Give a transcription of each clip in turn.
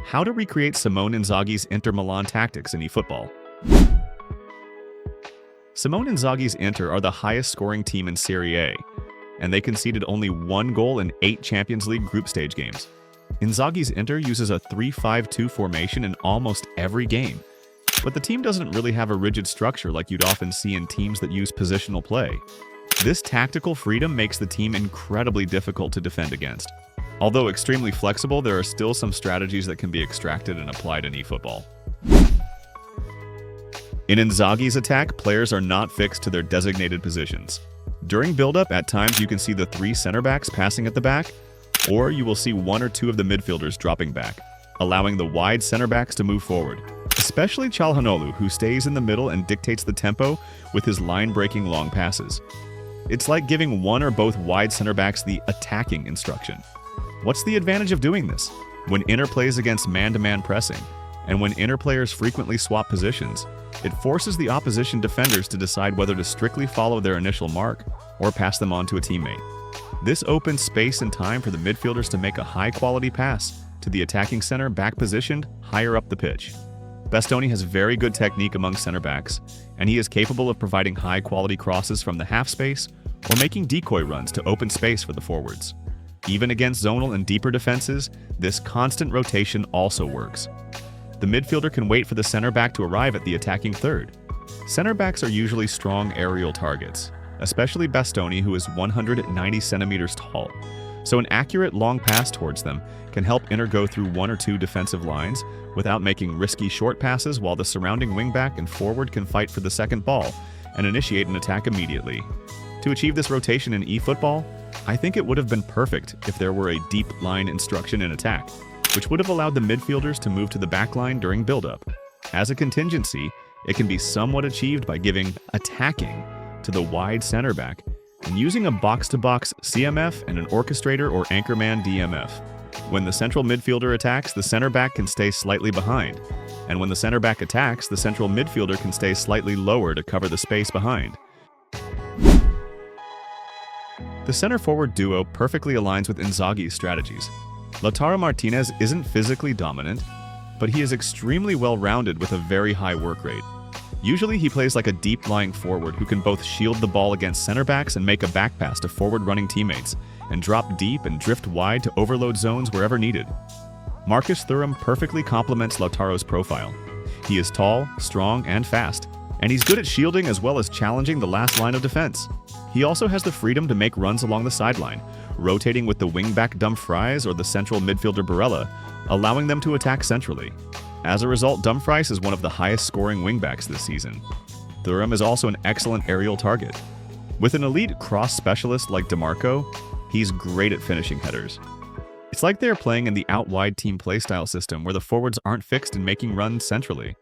How to recreate Simone Inzaghi's Inter Milan tactics in eFootball. Simone Inzaghi's Inter are the highest scoring team in Serie A, and they conceded only 1 goal in 8 Champions League group stage games. Inzaghi's Inter uses a 3-5-2 formation in almost every game, but the team doesn't really have a rigid structure like you'd often see in teams that use positional play. This tactical freedom makes the team incredibly difficult to defend against. Although extremely flexible, there are still some strategies that can be extracted and applied in eFootball. In Inzaghi's attack, players are not fixed to their designated positions. During build-up, at times you can see the 3 center backs passing at the back, or you will see 1 or 2 of the midfielders dropping back, allowing the wide center backs to move forward, especially Calhanoglu, who stays in the middle and dictates the tempo with his line-breaking long passes. It's like giving 1 or both wide center backs the attacking instruction. What's the advantage of doing this? When Inter plays against man-to-man pressing, and when Inter players frequently swap positions, it forces the opposition defenders to decide whether to strictly follow their initial mark or pass them on to a teammate. This opens space and time for the midfielders to make a high-quality pass to the attacking center back positioned higher up the pitch. Bastoni has very good technique among center backs, and he is capable of providing high-quality crosses from the half space or making decoy runs to open space for the forwards. Even against zonal and deeper defenses, this constant rotation also works. The midfielder can wait for the center back to arrive at the attacking third. Center backs are usually strong aerial targets, especially Bastoni, who is 190 centimeters tall. So an accurate long pass towards them can help Inter go through 1 or 2 defensive lines without making risky short passes, while the surrounding wingback and forward can fight for the second ball and initiate an attack immediately. To achieve this rotation in eFootball, I think it would have been perfect if there were a deep line instruction in attack, which would have allowed the midfielders to move to the back line during build-up. As a contingency, it can be somewhat achieved by giving attacking to the wide center back and using a box-to-box CMF and an orchestrator or anchorman DMF. When the central midfielder attacks, the center back can stay slightly behind, and when the center back attacks, the central midfielder can stay slightly lower to cover the space behind. The center-forward duo perfectly aligns with Inzaghi's strategies. Lautaro Martinez isn't physically dominant, but he is extremely well-rounded with a very high work rate. Usually he plays like a deep-lying forward who can both shield the ball against center backs and make a back pass to forward-running teammates, and drop deep and drift wide to overload zones wherever needed. Marcus Thuram perfectly complements Lautaro's profile. He is tall, strong, and fast, and he's good at shielding as well as challenging the last line of defense. He also has the freedom to make runs along the sideline, rotating with the wingback Dumfries or the central midfielder Barella, allowing them to attack centrally. As a result, Dumfries is one of the highest scoring wingbacks this season. Thuram is also an excellent aerial target. With an elite cross specialist like DeMarco, he's great at finishing headers. It's like they're playing in the out-wide team playstyle system where the forwards aren't fixed in making runs centrally.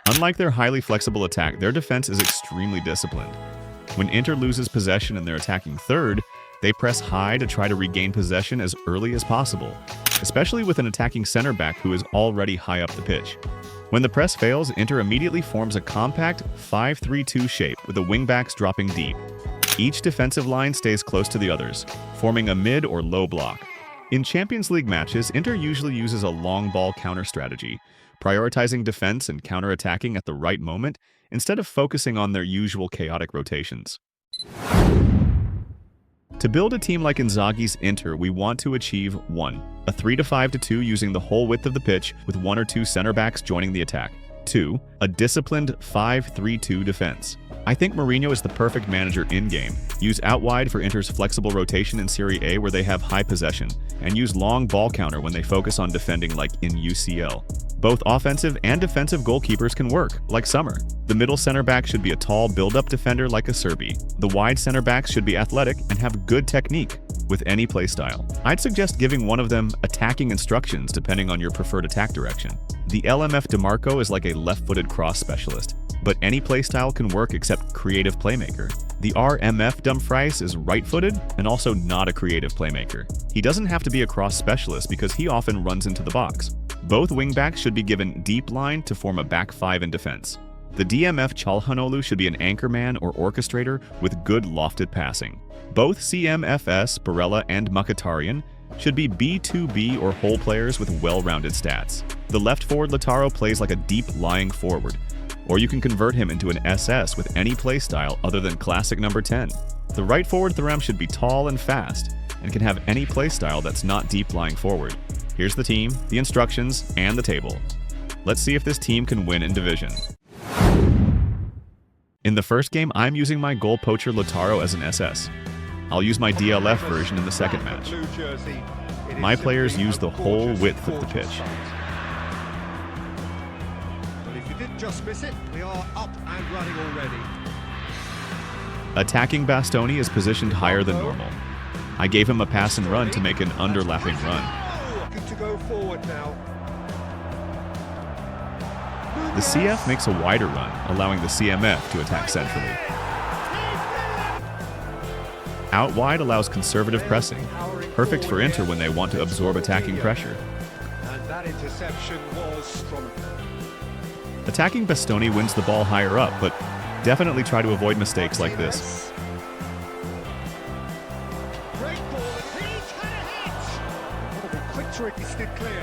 Unlike their highly flexible attack, their defense is extremely disciplined. When Inter loses possession in their attacking third, they press high to try to regain possession as early as possible, especially with an attacking center back who is already high up the pitch. When the press fails, Inter immediately forms a compact 5-3-2 shape with the wingbacks dropping deep. Each defensive line stays close to the others, forming a mid or low block. In Champions League matches, Inter usually uses a long ball counter strategy, prioritizing defense and counter-attacking at the right moment instead of focusing on their usual chaotic rotations. To build a team like Inzaghi's Inter, we want to achieve 1. A 3-5-2 using the whole width of the pitch with 1 or 2 center backs joining the attack. 2. A disciplined 5-3-2 defense. I think Mourinho is the perfect manager in-game. Use out wide for Inter's flexible rotation in Serie A where they have high possession, and use long ball counter when they focus on defending like in UCL. Both offensive and defensive goalkeepers can work, like Sommer. The middle center back should be a tall build-up defender like Acerbi. The wide center backs should be athletic and have good technique with any playstyle. I'd suggest giving one of them attacking instructions depending on your preferred attack direction. The LMF DeMarco is like a left-footed cross specialist, but any playstyle can work except creative playmaker. The RMF Dumfries is right-footed and also not a creative playmaker. He doesn't have to be a cross specialist because he often runs into the box. Both wingbacks should be given deep line to form a back 5 in defense. The DMF Calhanoglu should be an anchorman or orchestrator with good lofted passing. Both CMFS, Barella, and Mkhitaryan should be B2B or hole players with well-rounded stats. The left forward Lautaro plays like a deep lying forward, or you can convert him into an SS with any playstyle other than classic number 10. The right forward Thuram should be tall and fast, and can have any playstyle that's not deep lying forward. Here's the team, the instructions, and the table. Let's see if this team can win in division. In the first game, I'm using my goal poacher Lautaro as an SS. I'll use my DLF version in the second match. My players use the whole width of the pitch. But if you didn't just miss it, we are up and running already. Attacking Bastoni is positioned higher than normal. I gave him a pass and run to make an underlapping run. Good to go forward now. The CF makes a wider run, allowing the CMF to attack centrally. Out wide allows conservative pressing, perfect for Inter when they want to absorb attacking pressure. And that interception was strong. Attacking Bastoni wins the ball higher up, but definitely try to avoid mistakes like this. Great ball. He's had a hit. Quick trick, he stood clear.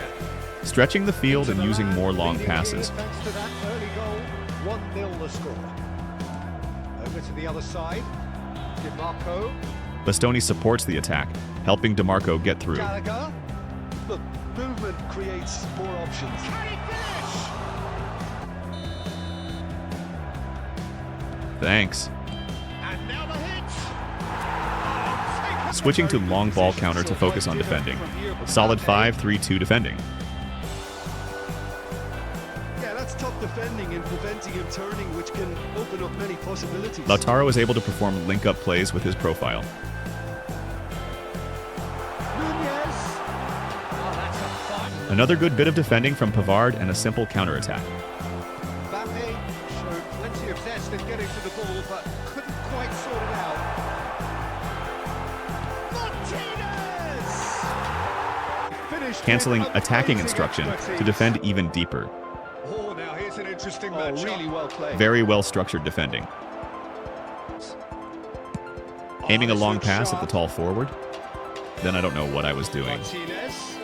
Stretching the field and using more long passes. Thanks to that early goal, 1-0 the score. Over to the other side. DiMarco. Bastoni supports the attack, helping DiMarco get through. Gallagher. Look, movement creates more options. Can he finish? Thanks. And now the hit. Switching to long ball counter to focus on defending. Solid 5-3-2 defending. Yeah, that's top defending and preventing him turning, which can open up many possibilities. Lautaro is able to perform link-up plays with his profile. Another good bit of defending from Pavard and a simple counterattack. Mbappe showed plenty of zest in getting to the ball, but couldn't quite sort it out. Martinez! Canceling attacking instruction to defend even deeper. Oh, now here's an interesting match. Really well played. Very well structured defending. Aiming a long pass at the tall forward. Then I don't know what I was doing. Martinez.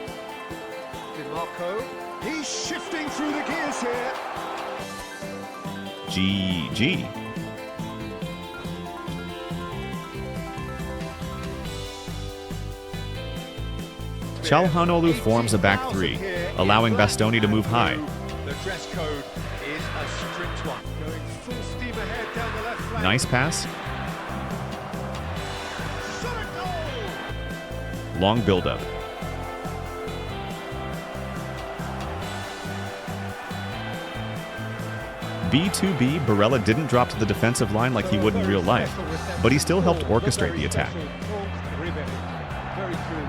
DiMarco. He's shifting through the gears here. GG. Çalhanoğlu forms a back three, allowing Bastoni to move high. The dress code is a strict one. Going full steam ahead down the left flank. Nice pass. Shot a goal. Long build-up. B2B, Barella didn't drop to the defensive line like he would in real life, but he still helped orchestrate the attack.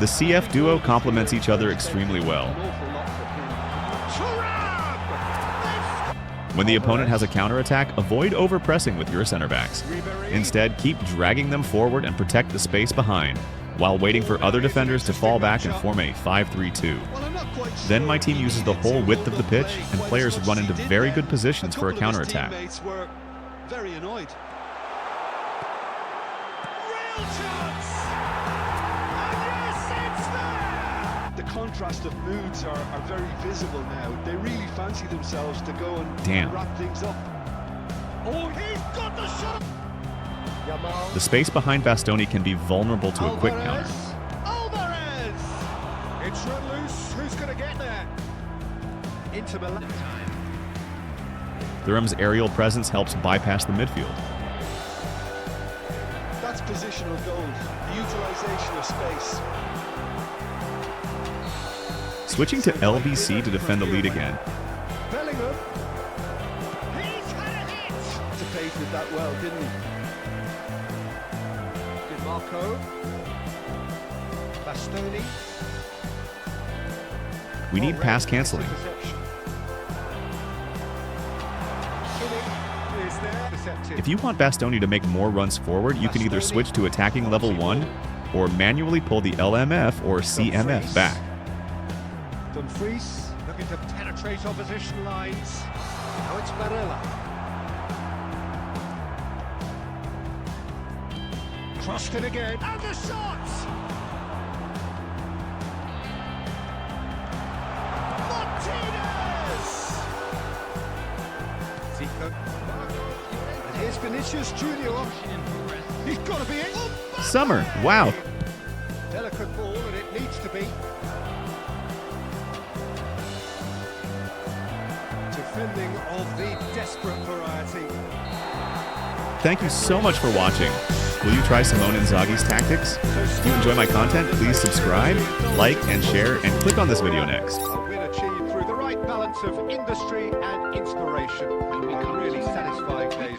The CF duo complements each other extremely well. When the opponent has a counterattack, avoid overpressing with your center backs. Instead, keep dragging them forward and protect the space behind, while waiting for other defenders to fall back and form a 5-3-2. Then my team uses the whole width of the pitch, and players run into very good positions for a counterattack. Very annoyed. Real chance! And yes, it's there! The contrast of moods are very visible now. They really fancy themselves to go and wrap things up. Oh, he's got the shot! The space behind Bastoni can be vulnerable to a quick counter. Alvarez! It's run loose. Who's going to get there? Into Milan. Thuram's aerial presence helps bypass the midfield. That's positional gold. The utilization of space. Switching to LBC to defend the lead again. Bellingham. He's had a hit! Anticipated that well, didn't he? DiMarco. Bastoni. We need pass canceling. If you want Bastoni to make more runs forward, you can either switch to attacking level 1 or manually pull the LMF or CMF back. Dumfries looking to penetrate opposition lines. Now it's Barella. Crossed it again. And the shot! Vinicius Junior. He's got to be it. Summer, wow. Delicate ball, and it needs to be. Defending of the desperate variety. Thank you so much for watching. Will you try Simone Inzaghi's tactics? If you enjoy my content, please subscribe, like, and share, and click on this video next. A win achieved through the right balance of industry and inspiration. A really satisfying day.